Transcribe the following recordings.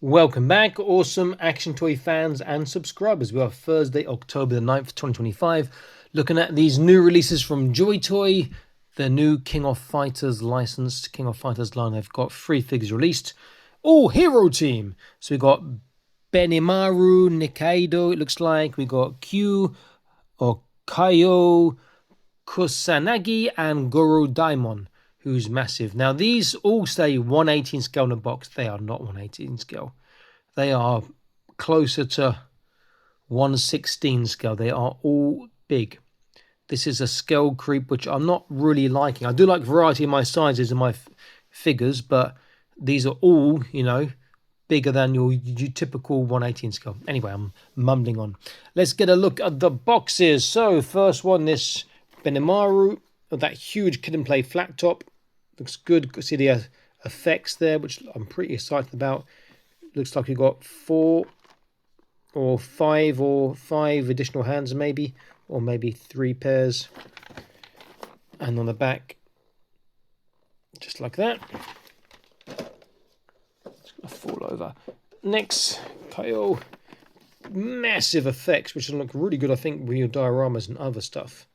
Welcome back, awesome action toy fans and subscribers. We are Thursday, October the 9th, 2025. Looking at these new releases from Joytoy, the new King of Fighters licensed King of Fighters line. They've got 3 figures released. All hero team. So we got Benimaru Nikaido, it looks like. We got Kyo Kusanagi and Goro Daimon, who's massive. Now, these all say 118 scale in a box. They are not 118 scale. They are closer to 116 scale. They are all big. This is a scale creep, which I'm not really liking. I do like variety in my sizes and my figures, but these are all, bigger than your typical 118 scale. Anyway, I'm mumbling on. Let's get a look at the boxes. So, first one, this Benimaru, that huge kid and play flat top. Looks good. See the effects there, which I'm pretty excited about. Looks like you've got 4 or 5 additional hands maybe, or maybe 3 pairs. And on the back, just like that. It's going to fall over. Next, Kyo. Massive effects, which will look really good, I think, with your dioramas and other stuff.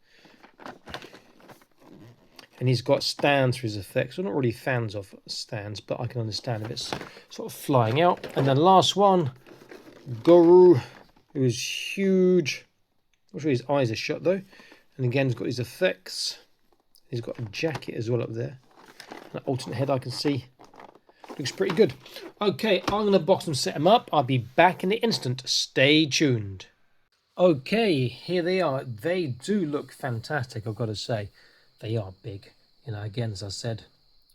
And he's got stands for his effects. I'm not really fans of stands, but I can understand if it's sort of flying out. And then last one, Goro, who is huge. I'm not sure his eyes are shut though. And again, he's got his effects. He's got a jacket as well up there. An alternate head I can see. Looks pretty good. Okay, I'm going to box and set them up. I'll be back in an instant. Stay tuned. Okay, here they are. They do look fantastic, I've got to say. They are big. Again, as I said,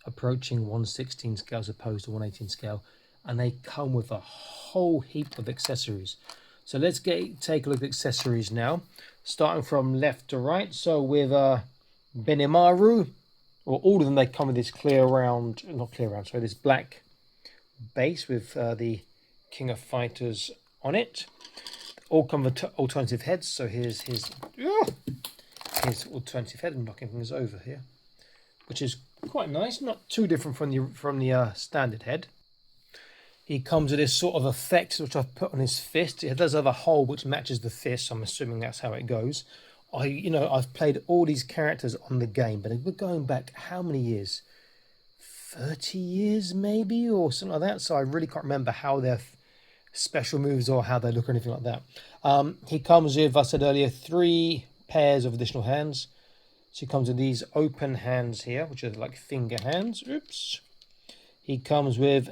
approaching 116 scale as opposed to 118 scale. And they come with a whole heap of accessories. So let's take a look at accessories now. Starting from left to right. So with Benimaru, or all of them, they come with this this black base with the King of Fighters on it. All come with alternative heads. So here's his alternative head. I'm knocking things over here, which is quite nice. Not too different from the standard head. He comes with this sort of effect, which I've put on his fist. It does have a hole which matches the fist. So I'm assuming that's how it goes. I've played all these characters on the game, but we're going back how many years? 30 years maybe, or something like that. So I really can't remember how their special moves or how they look or anything like that. He comes with, I said earlier, 3 pairs of additional hands. So he comes with these open hands here, which are like finger hands. Oops. He comes with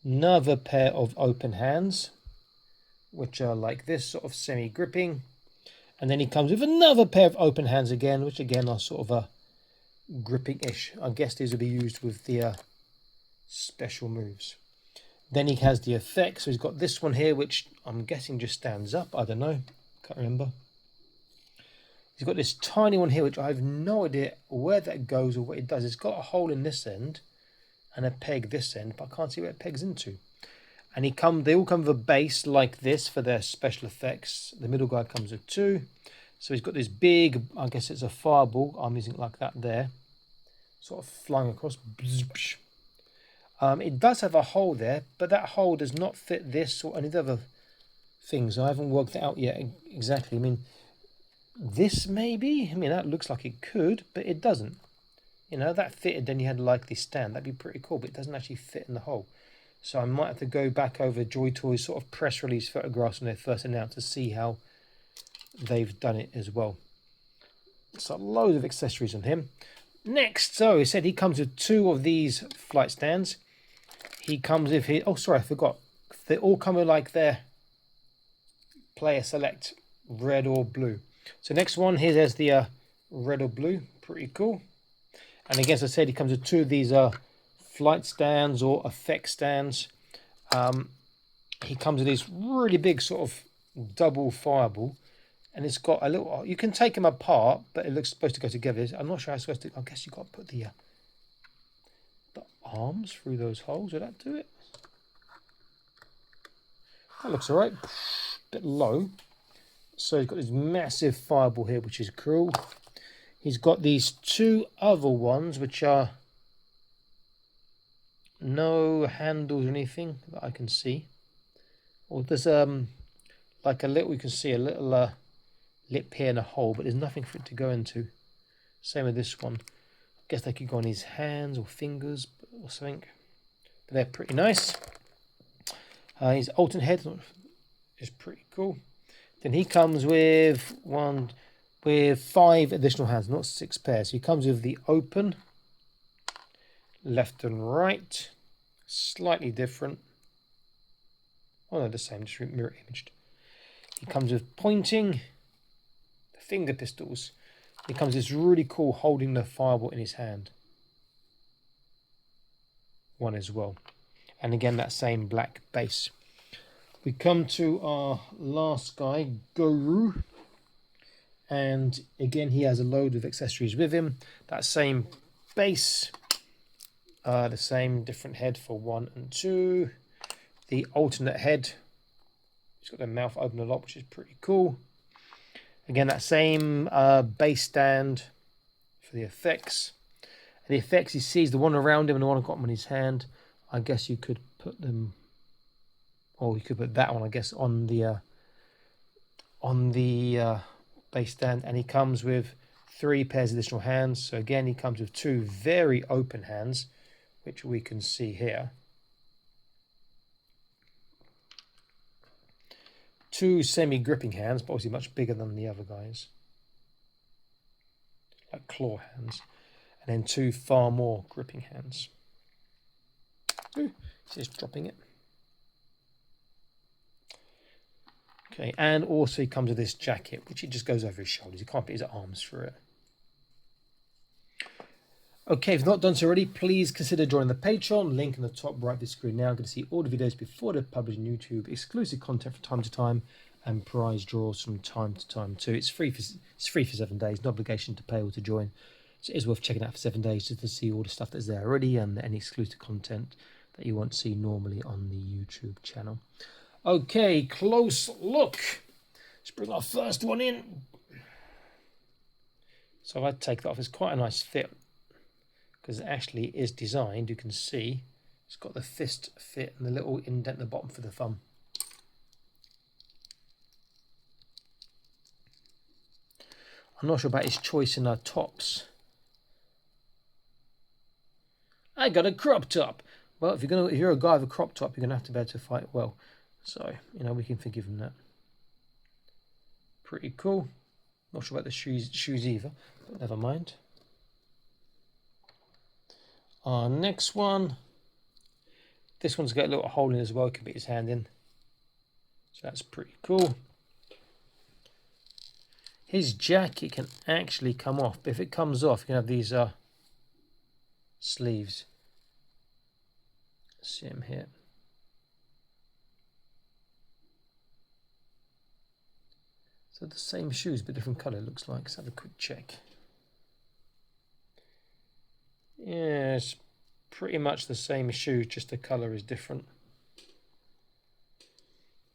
another pair of open hands, which are like this, sort of semi-gripping. And then he comes with another pair of open hands again, which again are sort of a gripping-ish. I guess these will be used with the special moves. Then he has the effects. So he's got this one here, which I'm guessing just stands up. I don't know. Can't remember. He's got this tiny one here, which I have no idea where that goes or what it does. It's got a hole in this end and a peg this end, but I can't see where it pegs into. And they all come with a base like this for their special effects. The middle guy comes with 2. So he's got this big, I guess it's a fireball. I'm using it like that there. Sort of flying across. It does have a hole there, but that hole does not fit this or any other things. I haven't worked it out yet exactly. I mean, this maybe? That looks like it could, but it doesn't. That fitted, then you had like this stand. That'd be pretty cool, but it doesn't actually fit in the hole. So I might have to go back over Joytoy's sort of press release photographs when they first announced to see how they've done it as well. So loads of accessories on him. Next, so he said he comes with 2 of these flight stands. He comes with his... Oh, sorry, I forgot. They all come with like their player select, red or blue. So next one, here's the red or blue. Pretty cool. And again, as I said, he comes with 2 of these flight stands or effect stands. He comes with this really big sort of double fireball, and it's got a little, you can take them apart, but it looks supposed to go together. I'm not sure how it's supposed to. I guess you've got to put the arms through those holes. Would that do it? That looks all right. Bit low. So he's got this massive fireball here, which is cool. He's got these 2 other ones, which are No handles or anything that I can see. Or there's like a little, you can see a little lip here and a hole, but there's nothing for it to go into. Same with this one. I guess they could go on his hands or fingers or something. But they're pretty nice. His alternate head is pretty cool. Then he comes with 5 additional hands, not 6 pairs. So he comes with the open, left and right, slightly different. Oh no, the same, just mirror imaged. He comes with pointing, the finger pistols. He comes with this really cool holding the fireball in his hand. One as well. And again, that same black base. We come to our last guy, Goro. And again, he has a load of accessories with him. That same base. The same different head for 1 and 2. The alternate head. He's got the mouth open a lot, which is pretty cool. Again, that same base stand for the effects. And the effects, he sees the one around him and the one I've got him in his hand. I guess you could put them, or you could put that one, I guess, on the base stand. And he comes with 3 pairs of additional hands. So again, he comes with 2 very open hands, which we can see here. 2 semi-gripping hands, but obviously much bigger than the other guys. Like claw hands. And then 2 far more gripping hands. Ooh, just dropping it. Okay, and also he comes with this jacket, which it just goes over his shoulders. He can't put his arms through it. Okay, if you've not done so already, please consider joining the Patreon. Link in the top right of the screen now. You're going to see all the videos before they're published on YouTube, exclusive content from time to time, and prize draws from time to time too. It's free for 7 days, no obligation to pay or to join. So it is worth checking out for 7 days just to see all the stuff that's there already and any exclusive content that you won't see normally on the YouTube channel. Okay, close look. Let's bring our first one in. So if I take that off, it's quite a nice fit because it actually is designed, you can see, it's got the fist fit and the little indent at the bottom for the thumb. I'm not sure about his choice in our tops. I got a crop top. Well, if you're a guy with a crop top, you're gonna have to be able to fight well. So, you know, we can forgive him that. Pretty cool. Not sure about the shoes either, but never mind. Our next one. This one's got a little hole in as well. He can put his hand in. So that's pretty cool. His jacket can actually come off, but if it comes off, you can have these sleeves. See him here. So the same shoes, but different colour, looks like. Let's have a quick check. Yeah, it's pretty much the same shoe, just the colour is different.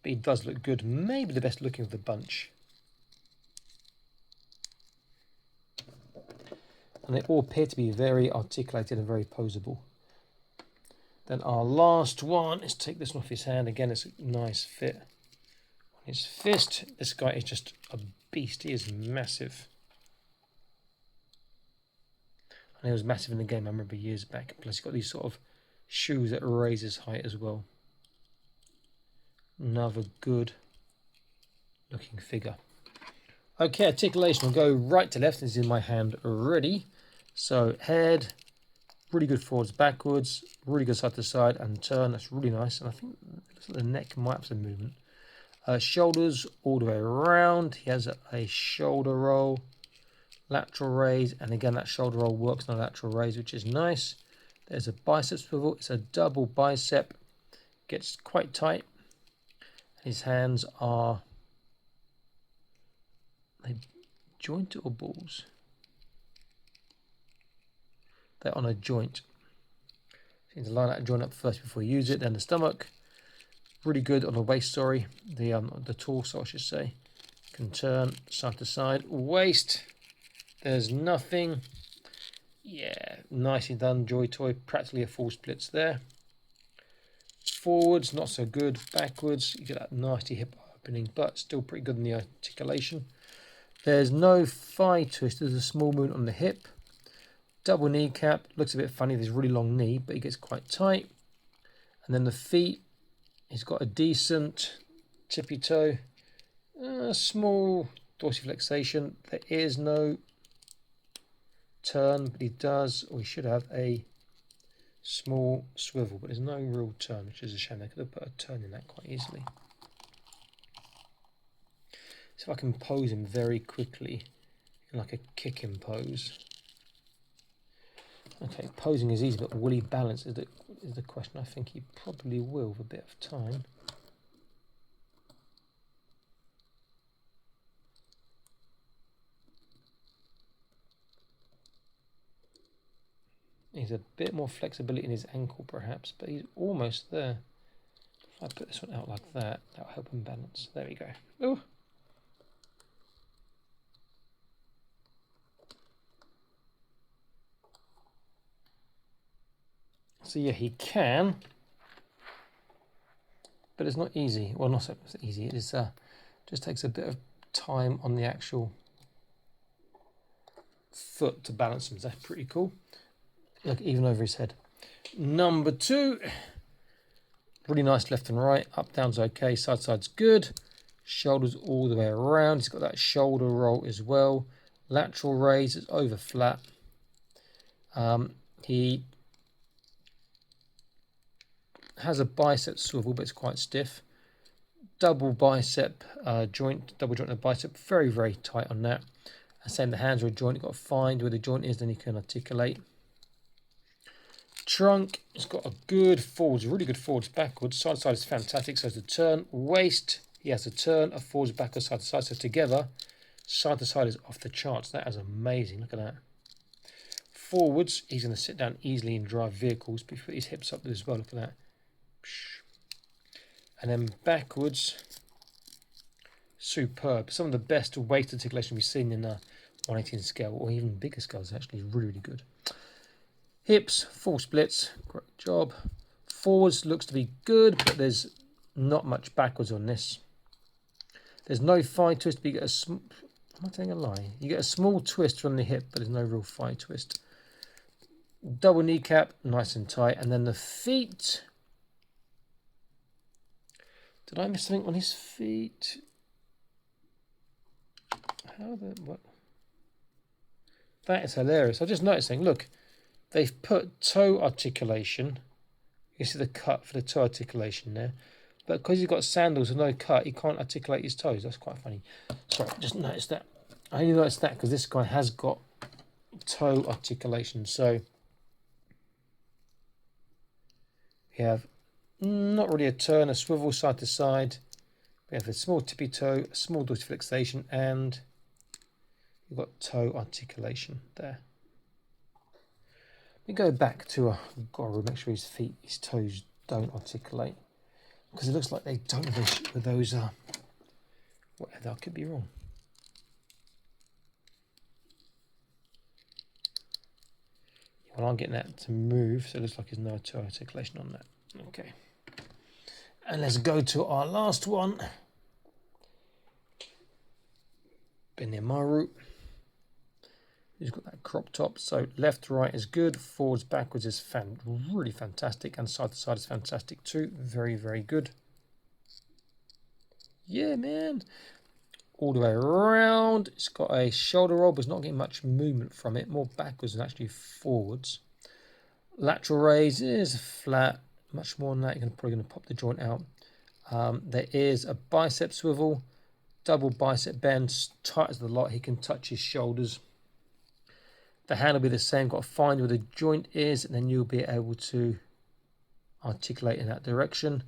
But he does look good. Maybe the best looking of the bunch. And they all appear to be very articulated and very posable. Then our last one, let's take this one off his hand. Again, it's a nice fit on his fist. This guy is just a beast. He is massive. And he was massive in the game, I remember years back. Plus he's got these sort of shoes that raise his height as well. Another good looking figure. Okay, articulation. We'll go right to left. This is in my hand already. So head, really good forwards, backwards, really good side to side and turn. That's really nice. And I think it looks like the neck might have some movement. Shoulders all the way around. He has a shoulder roll, lateral raise, and again that shoulder roll works on a lateral raise, which is nice. There's a bicep swivel. It's a double bicep. Gets quite tight. His hands are they jointed or balls? They're on a joint. So you need to line that joint up first before you use it. Then the stomach. Really good on the waist, sorry. The torso, I should say. Can turn side to side. Waist. There's nothing. Yeah, nicely done, Joytoy. Practically a full splits there. Forwards, not so good. Backwards, you get that nasty hip opening, but still pretty good in the articulation. There's no thigh twist. There's a small movement on the hip. Double kneecap. Looks a bit funny. There's a really long knee, but he gets quite tight. And then the feet, he's got a decent tippy toe. Small dorsiflexation. There is no turn, but he does, or he should have, a small swivel, but there's no real turn, which is a shame. They could have put a turn in that quite easily. See if I can pose him very quickly in like a kicking pose. Okay, posing is easy, but will he balance is the question. I think he probably will with a bit of time. He's a bit more flexibility in his ankle perhaps, but he's almost there. If I put this one out like that, that'll help him balance. There we go. Oh. So yeah, he can, but it's not easy. Well, not so easy. It is just takes a bit of time on the actual foot to balance him. That's pretty cool. Look, even over his head. Number 2, really nice left and right. Up, down's okay. Side, side's good. Shoulders all the way around. He's got that shoulder roll as well. Lateral raise is over flat. He has a bicep swivel, but it's quite stiff. Double bicep joint, double joint of the bicep, very, very tight on that. And same, the hands are a joint. You've got to find where the joint is, then you can articulate. Trunk, it's got a good forwards, really good forwards, backwards. Side to side is fantastic, so it's a turn. Waist, he has a turn, a forwards, backwards, side to side. So together, side to side is off the charts. That is amazing, look at that. Forwards, he's going to sit down easily and drive vehicles, but put his hips up as well, look at that. And then backwards, superb. Some of the best waist articulation we've seen in a 118 scale, or even bigger scales, actually really, really good. Hips, full splits, great job. Forwards looks to be good, but there's not much backwards on this. There's no thigh twist, but you get a am I telling a lie? You get a small twist from the hip, but there's no real thigh twist. Double kneecap, nice and tight. And then the feet. Did I miss something on his feet? What? That is hilarious. I just noticed something. Look. They've put toe articulation. You see the cut for the toe articulation there. But because he's got sandals and no cut, he can't articulate his toes. That's quite funny. Sorry, I just noticed that. I only noticed that because this guy has got toe articulation. So we have not really a turn, a swivel side to side. We have a small tippy toe, a small dorsiflexation, and we've got toe articulation there. We go back to Goro, make sure his feet, his toes don't articulate, because it looks like they don't with those. Whatever, I could be wrong. Well, I'm getting that to move, so it looks like there's no toe articulation on that. Okay, and let's go to our last one. Benimaru. He's got that crop top, so left to right is good, forwards backwards is really fantastic, and side to side is fantastic too. Very, very good. Yeah, man. All the way around. It's got a shoulder roll, but it's not getting much movement from it. More backwards than actually forwards. Lateral raise is flat. Much more than that, you're probably going to pop the joint out. There is a bicep swivel, double bicep bend, tight as the lot. He can touch his shoulders. The hand will be the same. Got to find where the joint is, and then you'll be able to articulate in that direction.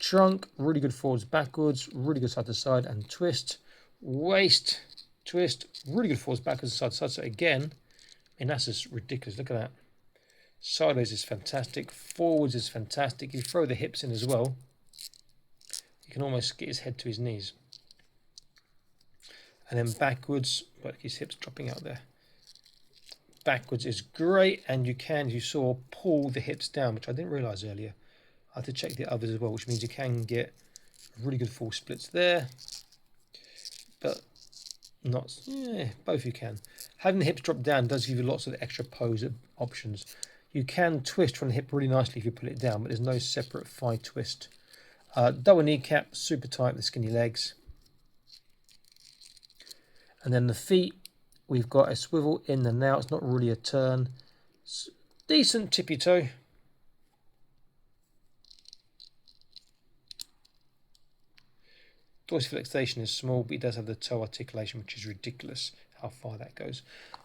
Trunk, really good forwards, backwards, really good side to side, and twist. Waist, twist, really good forwards, backwards, side to side. So again, I mean, that's just ridiculous. Look at that. Sideways is fantastic. Forwards is fantastic. If you throw the hips in as well, you can almost get his head to his knees. And then backwards, but his hips dropping out there. Backwards is great, and you can, as you saw, pull the hips down, which I didn't realise earlier. I have to check the others as well, which means you can get really good full splits there, but not, both you can. Having the hips drop down does give you lots of extra pose options. You can twist from the hip really nicely if you put it down, but there's no separate thigh twist. Double kneecap, super tight with the skinny legs. And then the feet, we've got a swivel in and out. It's not really a turn. It's decent tippy toe. Dorsiflexation is small, but he does have the toe articulation, which is ridiculous how far that goes.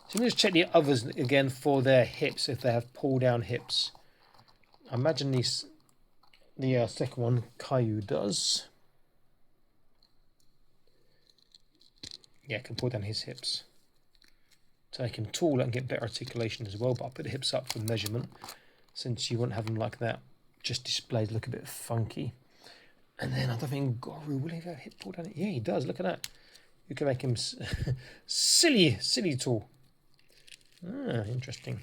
So let's check the others again for their hips, if they have pull down hips. I imagine the second one, Caillou, does. Yeah, can pull down his hips. So I can taller and get better articulation as well, but I'll put the hips up for measurement, since you won't have them like that, just displayed, look a bit funky. And then I don't think Goro, will he have a hip pull down? Yeah, he does. Look at that. You can make him silly tall. Ah, interesting.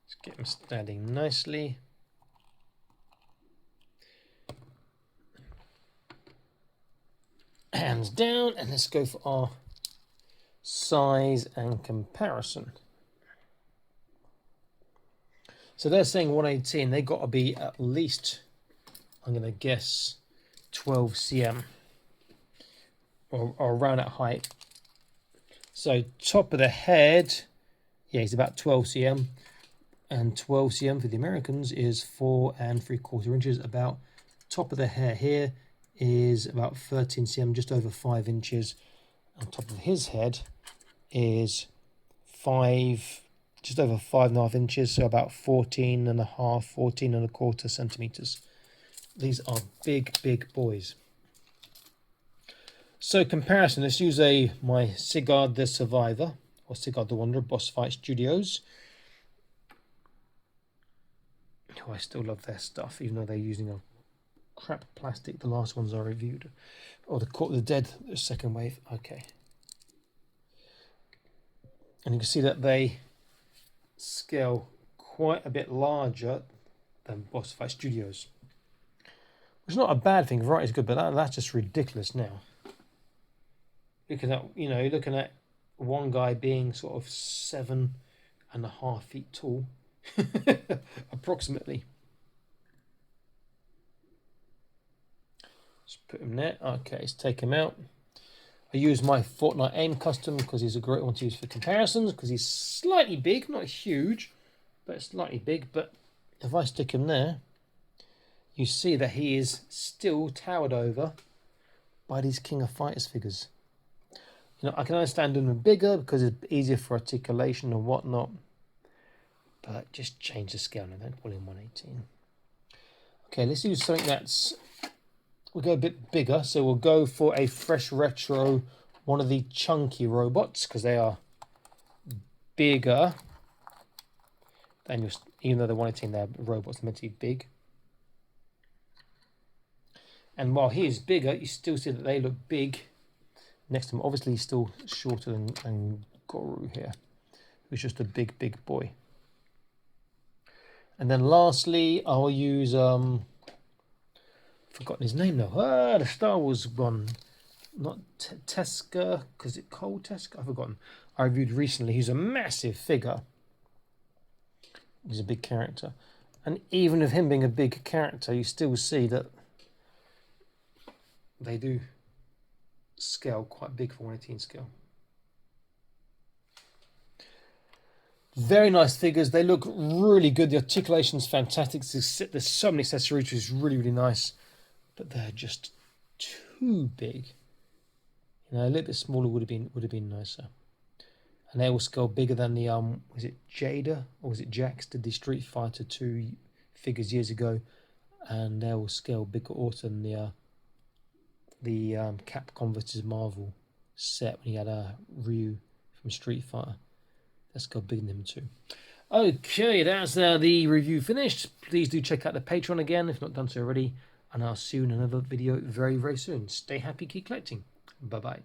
Let's get him standing nicely. Hands down, and let's go for our size and comparison. So they're saying 118, they got to be at least, I'm going to guess, 12 cm or around that height. So top of the head, yeah, he's about 12 cm, and 12 cm for the Americans is 4 3/4 inches. About top of the hair here is about 13 cm, just over 5 inches. On top of his head is just over 5.5 inches, so about 14.25 centimeters. These are big boys. So comparison, let's use my Sigurd the Survivor, or Sigurd the Wanderer, Boss Fight Studios. Oh, I still love their stuff, even though they're using a crap plastic. The last ones I reviewed, or the Court of the Dead, the second wave. Okay, and you can see that they scale quite a bit larger than Boss Fight Studios, which is not a bad thing. Variety is good, but that's just ridiculous now. Looking at, you're looking at one guy being sort of 7.5 feet tall, approximately. Let's put him there. Okay, let's take him out. I use my Fortnite aim custom because he's a great one to use for comparisons, because he's slightly big, not huge, but slightly big. But if I stick him there, you see that he is still towered over by these King of Fighters figures. I can understand doing them bigger because it's easier for articulation and whatnot, but just change the scale now. Don't pull in 118. Okay, let's use something we'll go a bit bigger. So we'll go for a fresh retro, one of the chunky robots, because they are bigger than even though they're 118, they're robots, they're meant to be big. And while he is bigger, you still see that they look big next to him. Obviously, he's still shorter than Goro here, who's just a big boy. And then lastly, I'll use forgotten his name now. The Star Wars one, not Teska, because it Cole Teska. I've forgotten. I reviewed recently. He's a massive figure. He's a big character, and even with him being a big character, you still see that they do scale quite big for 118 scale. Very nice figures. They look really good. The articulation's fantastic. There's so many accessories, which is really nice, but they're just too big. A little bit smaller would have been nicer. And they will scale bigger than the was it Jada or was it Jax did the Street Fighter 2 figures years ago, and they will scale bigger also than the Capcom vs Marvel set when he had a Ryu from Street Fighter. Let's go big in him too. Okay, that's the review finished. Please do check out the Patreon again if not done so already, and I'll see you in another video very soon. Stay happy, keep collecting. Bye bye.